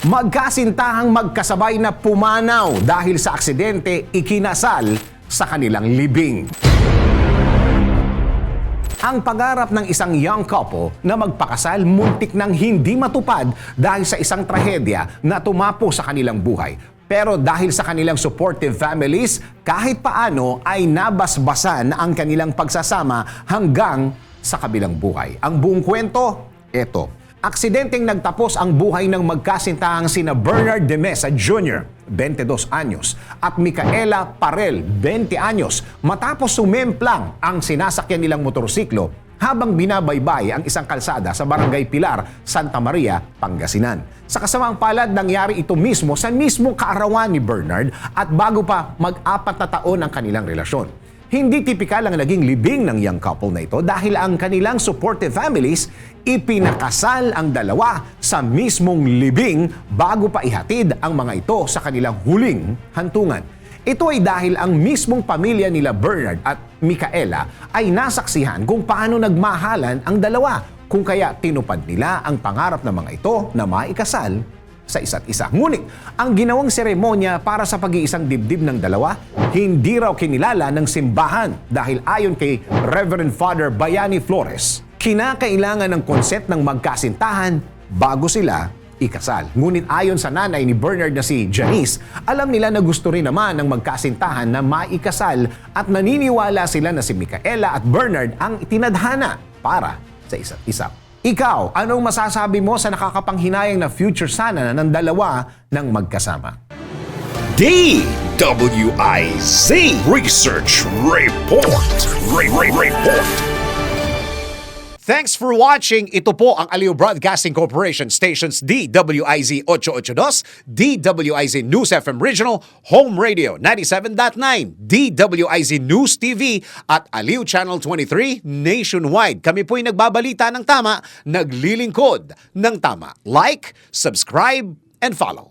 Magkasintahang magkasabay na pumanaw dahil sa aksidente ikinasal sa kanilang libing. Ang pangarap ng isang young couple na magpakasal muntik nang hindi matupad dahil sa isang trahedya na tumapo sa kanilang buhay. Pero dahil sa kanilang supportive families, kahit paano ay nabasbasan ang kanilang pagsasama hanggang sa kabilang buhay. Ang buong kwento, eto. Aksidenteng nagtapos ang buhay ng magkasintahang sina Bernard de Mesa Jr., 22 anyos, at Micaela Parel, 20 anyos, matapos sumemplang ang sinasakyan nilang motorsiklo habang binabaybay ang isang kalsada sa Barangay Pilar, Santa Maria, Pangasinan. Sa kasamaang palad, nangyari ito mismo sa mismong kaarawan ni Bernard at bago pa mag-4 na taon ang kanilang relasyon. Hindi tipikal ang naging libing ng young couple na ito dahil ang kanilang supportive families ipinakasal ang dalawa sa mismong libing bago pa ihatid ang mga ito sa kanilang huling hantungan. Ito ay dahil ang mismong pamilya nila Bernard at Micaela ay nasaksihan kung paano nagmahalan ang dalawa, kung kaya tinupad nila ang pangarap ng mga ito na maikasal sa isa't isa. Ngunit, ang ginawang seremonya para sa pag-iisang dibdib ng dalawa, hindi raw kinilala ng simbahan dahil ayon kay Reverend Father Bayani Flores, kinakailangan ng konset ng magkasintahan bago sila ikasal. Ngunit ayon sa nanay ni Bernard na si Janice, alam nila na gusto rin naman ng magkasintahan na maikasal at naniniwala sila na si Micaela at Bernard ang itinadhana para sa isa't isa. Ikaw, anong masasabi mo sa nakakapanghinayang na future sana ng dalawa ng magkasama? DWIZ Research Report. Report. Thanks for watching. Ito po ang Aliw Broadcasting Corporation stations DWIZ 882, DWIZ News FM Regional, Home Radio 97.9, DWIZ News TV at Aliw Channel 23 nationwide. Kami po'y nagbabalita ng tama, naglilingkod ng tama. Like, subscribe, and follow.